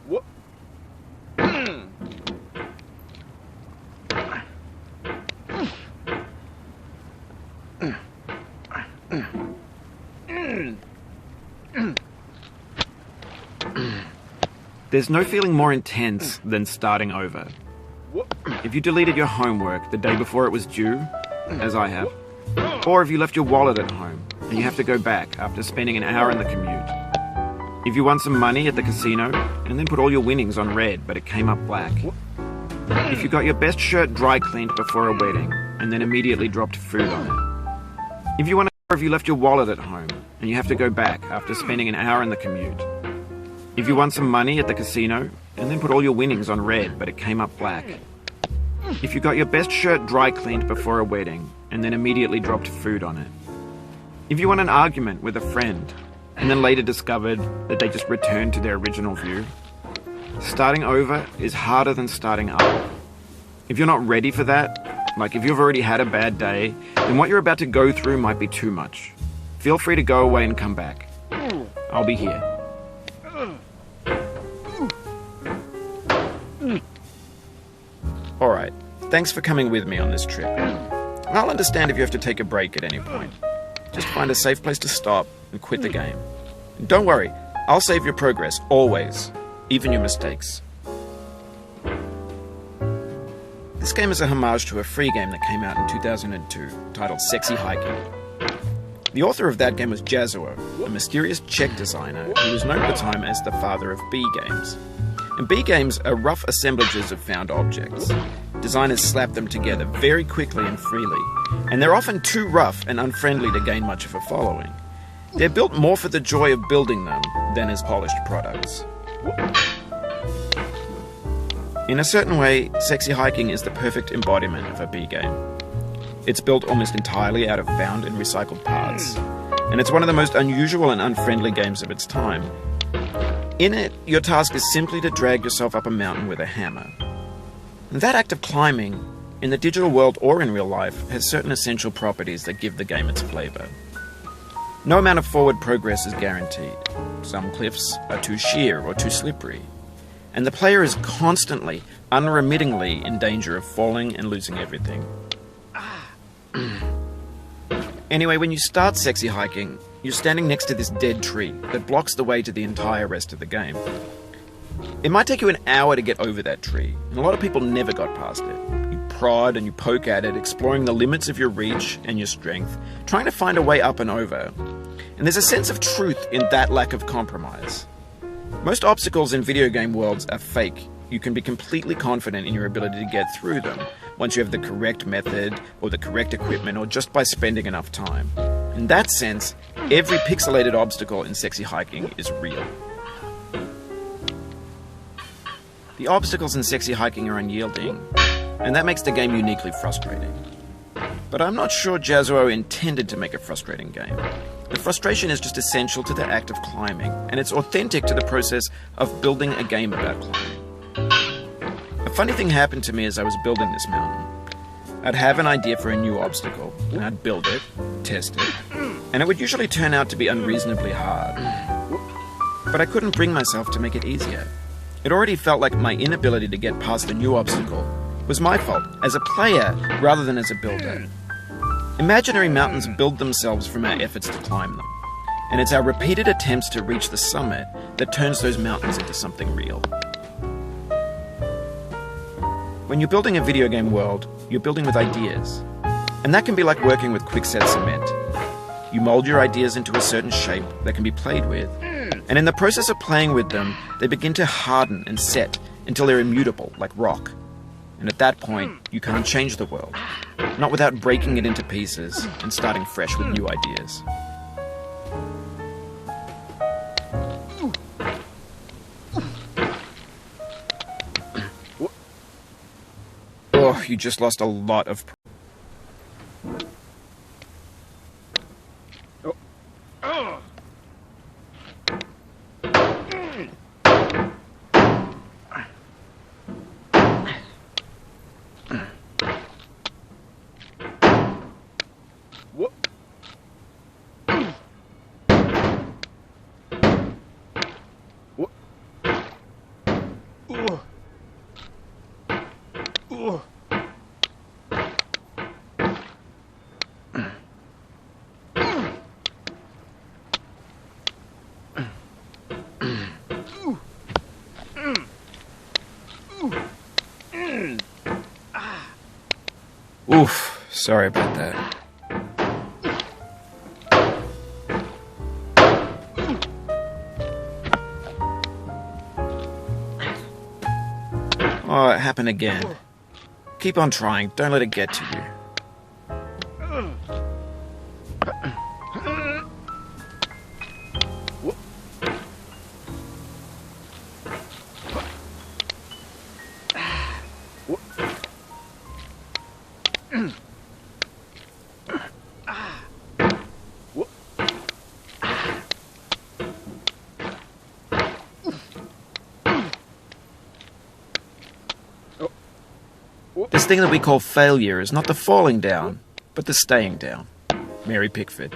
What? There's no feeling more intense than starting over. If you deleted your homework the day before it was due, as I have, or if you left your wallet at home and you have to go back after spending an hour in the commute. If you won some money at the casino and then put all your winnings on red but it came up black. If you got your best shirt dry cleaned before a wedding and then immediately dropped food on it. If you left your wallet at home and you have to go back after spending an hour in the commute. If you won some money at the casino and then put all your winnings on red but it came up black. If you got your best shirt dry cleaned before a wedding and then immediately dropped food on it. If you won an argument with a friend and then later discovered that they just returned to their original view. Starting over is harder than starting up. If you're not ready for that, like if you've already had a bad day, then what you're about to go through might be too much. Feel free to go away and come back. I'll be here. Alright, thanks for coming with me on this trip. I'll understand if you have to take a break at any point. Just find a safe place to stop and quit the game. And don't worry, I'll save your progress, always, even your mistakes. This game is a homage to a free game that came out in 2002, titled Sexy Hiking. The author of that game was Jazuo, a mysterious Czech designer who was known at the time as the father of B games. And B games are rough assemblages of found objects. Designers slap them together very quickly and freely, and they're often too rough and unfriendly to gain much of a following. They're built more for the joy of building them than as polished products. In a certain way, Sexy Hiking is the perfect embodiment of a B game. It's built almost entirely out of found and recycled parts, and it's one of the most unusual and unfriendly games of its time. In it, your task is simply to drag yourself up a mountain with a hammer. And that act of climbing, in the digital world or in real life, has certain essential properties that give the game its flavor. No amount of forward progress is guaranteed. Some cliffs are too sheer or too slippery. And the player is constantly, unremittingly in danger of falling and losing everything. Anyway, when you start Sexy Hiking, you're standing next to this dead tree that blocks the way to the entire rest of the game. It might take you an hour to get over that tree, and a lot of people never got past it. You prod and you poke at it, exploring the limits of your reach and your strength, trying to find a way up and over. And there's a sense of truth in that lack of compromise. Most obstacles in video game worlds are fake. You can be completely confident in your ability to get through them once you have the correct method or the correct equipment or just by spending enough time. In that sense, every pixelated obstacle in Sexy Hiking is real. The obstacles in Sexy Hiking are unyielding, and that makes the game uniquely frustrating. But I'm not sure Jazuo intended to make a frustrating game. The frustration is just essential to the act of climbing, and it's authentic to the process of building a game about climbing. A funny thing happened to me as I was building this mountain. I'd have an idea for a new obstacle, and I'd build it, test it, and it would usually turn out to be unreasonably hard. But I couldn't bring myself to make it easier. It already felt like my inability to get past the new obstacle was my fault, as a player rather than as a builder. Imaginary mountains build themselves from our efforts to climb them, and it's our repeated attempts to reach the summit that turns those mountains into something real. When you're building a video game world, you're building with ideas, and that can be like working with quickset cement. You mold your ideas into a certain shape that can be played with, and in the process of playing with them, they begin to harden and set until they're immutable, like rock. And at that point, you can't change the world, not without breaking it into pieces and starting fresh with new ideas. Oh, you just lost a lot of... Oof, sorry about that. Oh, it happened again. Keep on trying, don't let it get to you. This thing that we call failure is not the falling down, but the staying down. Mary Pickford.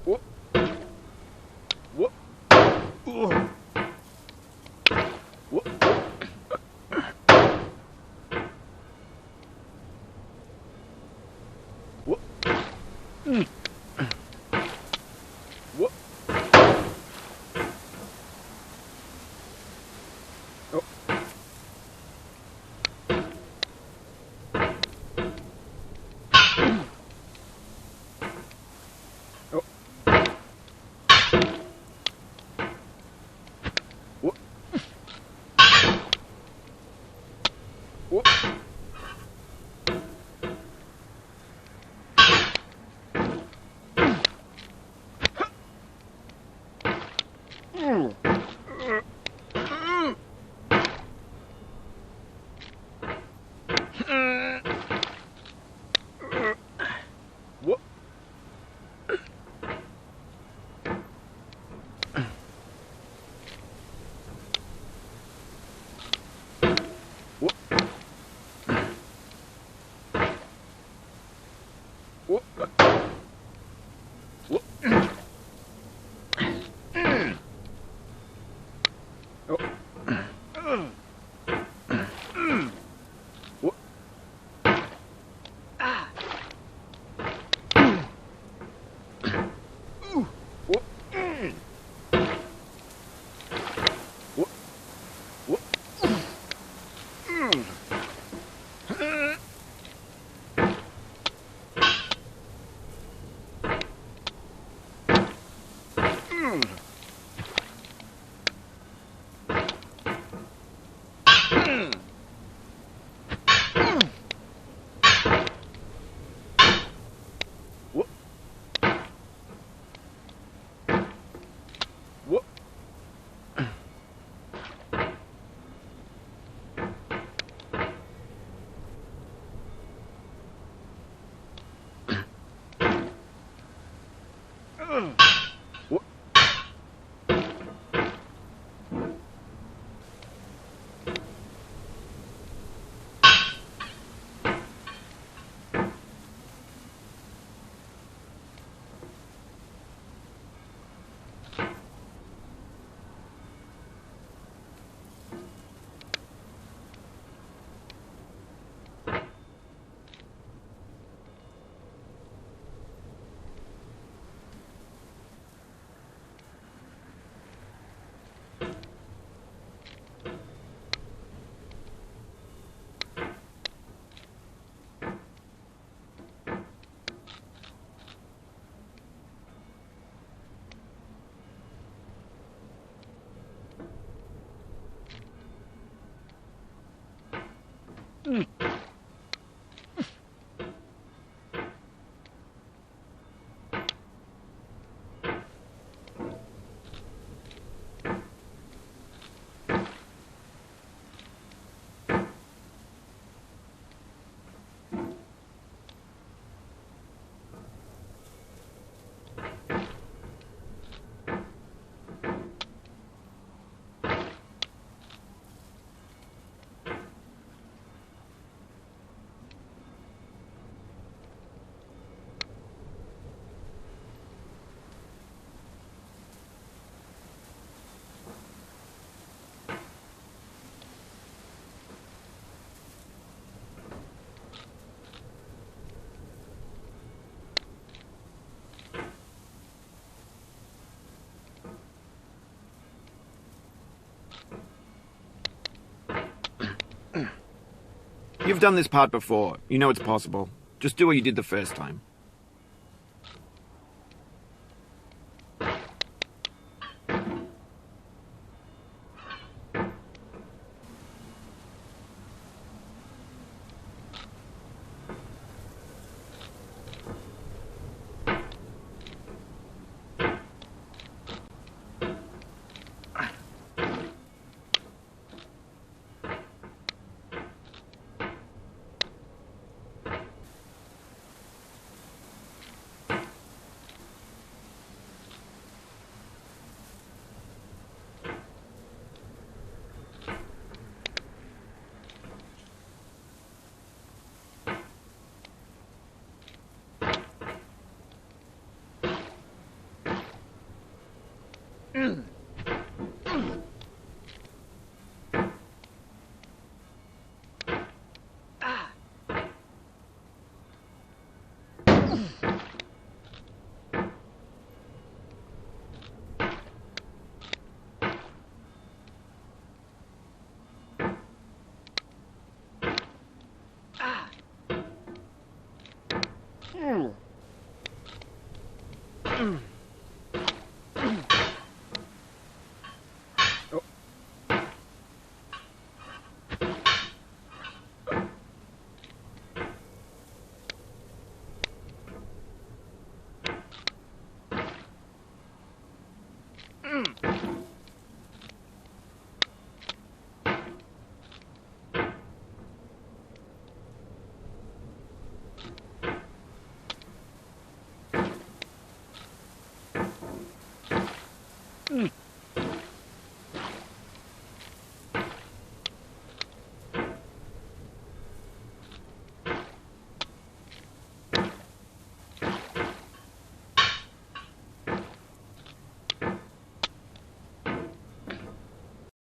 Whoop. Whoop. Whoop. Whoop. Whoop. Whoop. Oh. Oh. Whoop. Whoop. Whoop. Whoop. Whoop. Whoop. Oh. Whoop. Ah. Ooh. Whoop. Whoop. Whoop. Whoop. Whoop. Whoop. You've done this part before. You know it's possible. Just do what you did the first time. Mm.